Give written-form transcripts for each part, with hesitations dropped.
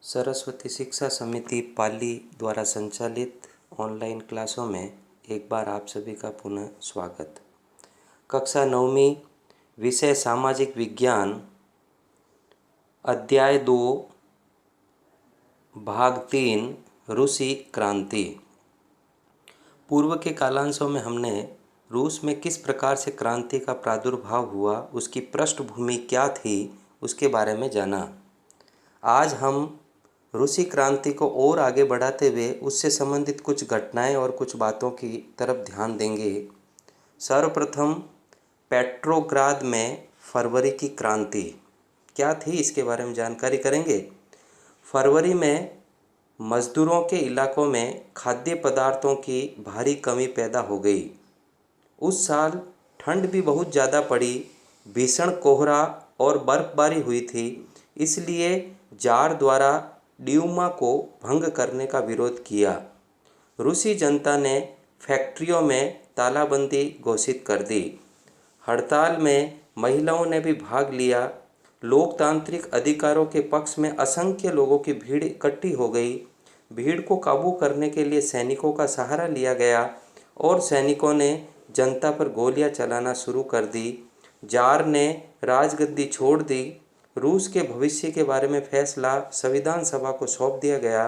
सरस्वती शिक्षा समिति पाली द्वारा संचालित ऑनलाइन क्लासों में एक बार आप सभी का पुनः स्वागत। कक्षा 9वीं विषय सामाजिक विज्ञान अध्याय 2 भाग 3 रूसी क्रांति। पूर्व के कालांशों में हमने रूस में किस प्रकार से क्रांति का प्रादुर्भाव हुआ, उसकी पृष्ठभूमि क्या थी, उसके बारे में जाना। आज हम रूसी क्रांति को और आगे बढ़ाते हुए उससे संबंधित कुछ घटनाएं और कुछ बातों की तरफ ध्यान देंगे। सर्वप्रथम पेट्रोग्राद में फरवरी की क्रांति क्या थी, इसके बारे में जानकारी करेंगे। फरवरी में मजदूरों के इलाकों में खाद्य पदार्थों की भारी कमी पैदा हो गई। उस साल ठंड भी बहुत ज़्यादा पड़ी, भीषण कोहरा और बर्फबारी हुई थी। इसलिए जार द्वारा ड्यूमा को भंग करने का विरोध किया। रूसी जनता ने फैक्ट्रियों में तालाबंदी घोषित कर दी। हड़ताल में महिलाओं ने भी भाग लिया। लोकतांत्रिक अधिकारों के पक्ष में असंख्य लोगों की भीड़ इकट्ठी हो गई। भीड़ को काबू करने के लिए सैनिकों का सहारा लिया गया और सैनिकों ने जनता पर गोलियां चलाना शुरू कर दी। जार ने राजगद्दी छोड़ दी। रूस के भविष्य के बारे में फैसला संविधान सभा को सौंप दिया गया।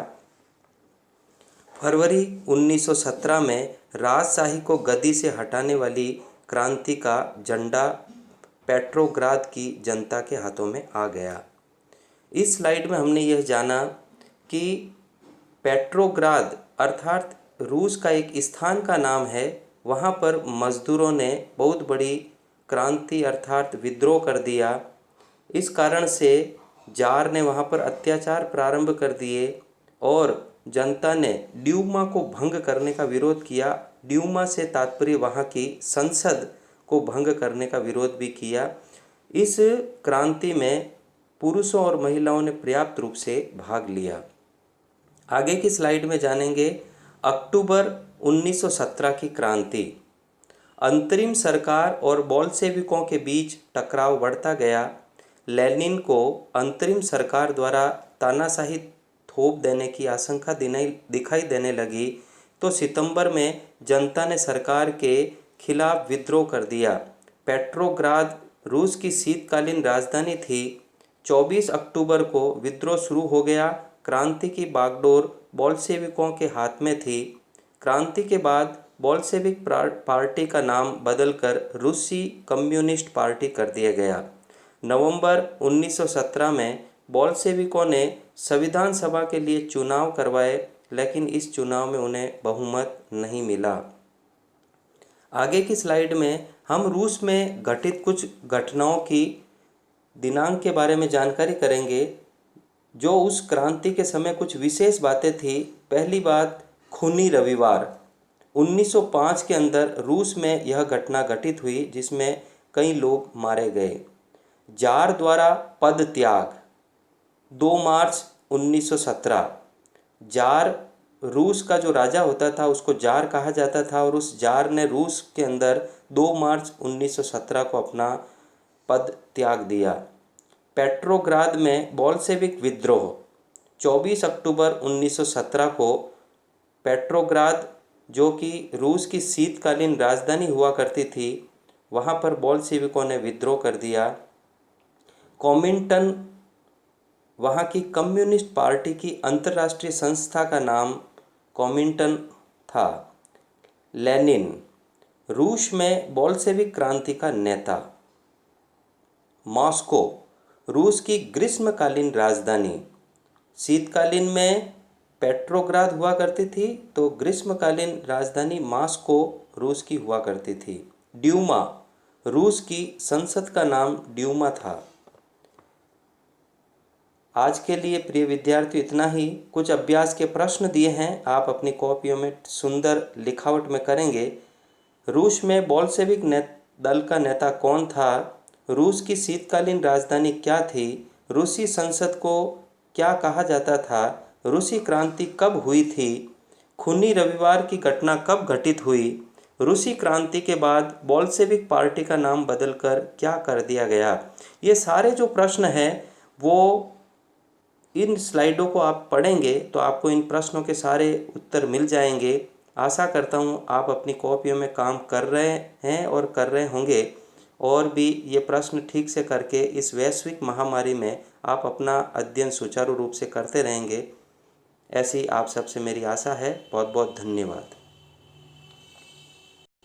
फरवरी 1917 में राजशाही को गद्दी से हटाने वाली क्रांति का झंडा पेट्रोग्राद की जनता के हाथों में आ गया। इस स्लाइड में हमने यह जाना कि पेट्रोग्राद अर्थात रूस का एक स्थान का नाम है। वहाँ पर मजदूरों ने बहुत बड़ी क्रांति अर्थात विद्रोह कर दिया। इस कारण से जार ने वहाँ पर अत्याचार प्रारंभ कर दिए और जनता ने ड्यूमा को भंग करने का विरोध किया। ड्यूमा से तात्पर्य वहाँ की संसद को भंग करने का विरोध भी किया। इस क्रांति में पुरुषों और महिलाओं ने पर्याप्त रूप से भाग लिया। आगे की स्लाइड में जानेंगे अक्टूबर 1917 की क्रांति। अंतरिम सरकार और बोल्शेविकों के बीच टकराव बढ़ता गया। लेनिन को अंतरिम सरकार द्वारा तानाशाही थोप देने की आशंका दिखाई देने लगी तो सितंबर में जनता ने सरकार के खिलाफ विद्रोह कर दिया। पेट्रोग्राद रूस की शीतकालीन राजधानी थी। 24 अक्टूबर को विद्रोह शुरू हो गया। क्रांति की बागडोर बोल्शेविकों के हाथ में थी। क्रांति के बाद बोल्शेविक पार्टी का नाम बदलकर रूसी कम्युनिस्ट पार्टी कर दिया गया। नवंबर 1917 में बोल्शेविकों ने संविधान सभा के लिए चुनाव करवाए, लेकिन इस चुनाव में उन्हें बहुमत नहीं मिला। आगे की स्लाइड में हम रूस में घटित कुछ घटनाओं की दिनांक के बारे में जानकारी करेंगे, जो उस क्रांति के समय कुछ विशेष बातें थी। पहली बात, खूनी रविवार। 1905 के अंदर रूस में यह घटना घटित हुई जिसमें कई लोग मारे गए। जार द्वारा पद त्याग 2 मार्च 1917। जार रूस का जो राजा होता था उसको जार कहा जाता था और उस जार ने रूस के अंदर 2 मार्च 1917 को अपना पद त्याग दिया। पेट्रोग्राद में बोल्शेविक विद्रोह 24 अक्टूबर 1917 को पेट्रोग्राद, जो कि रूस की शीतकालीन राजधानी हुआ करती थी, वहाँ पर बोल्शेविकों ने विद्रोह कर दिया। कॉमिंटन वहाँ की कम्युनिस्ट पार्टी की अंतर्राष्ट्रीय संस्था का नाम कॉमिंटन था। लेनिन रूस में बोल्शेविक क्रांति का नेता। मॉस्को रूस की ग्रीष्मकालीन राजधानी। शीतकालीन में पेट्रोग्राद हुआ करती थी तो ग्रीष्मकालीन राजधानी मॉस्को रूस की हुआ करती थी। ड्यूमा रूस की संसद का नाम ड्यूमा था। आज के लिए प्रिय विद्यार्थियों इतना ही। कुछ अभ्यास के प्रश्न दिए हैं, आप अपनी कॉपियों में सुंदर लिखावट में करेंगे। रूस में बोल्शेविक दल का नेता कौन था? रूस की शीतकालीन राजधानी क्या थी? रूसी संसद को क्या कहा जाता था? रूसी क्रांति कब हुई थी? खूनी रविवार की घटना कब घटित हुई? रूसी क्रांति के बाद बोल्शेविक पार्टी का नाम बदलकर क्या कर दिया गया? ये सारे जो प्रश्न हैं वो इन स्लाइडों को आप पढ़ेंगे तो आपको इन प्रश्नों के सारे उत्तर मिल जाएंगे। आशा करता हूँ आप अपनी कॉपियों में काम कर रहे हैं और कर रहे होंगे, और भी ये प्रश्न ठीक से करके इस वैश्विक महामारी में आप अपना अध्ययन सुचारू रूप से करते रहेंगे, ऐसी आप सबसे मेरी आशा है। बहुत बहुत धन्यवाद।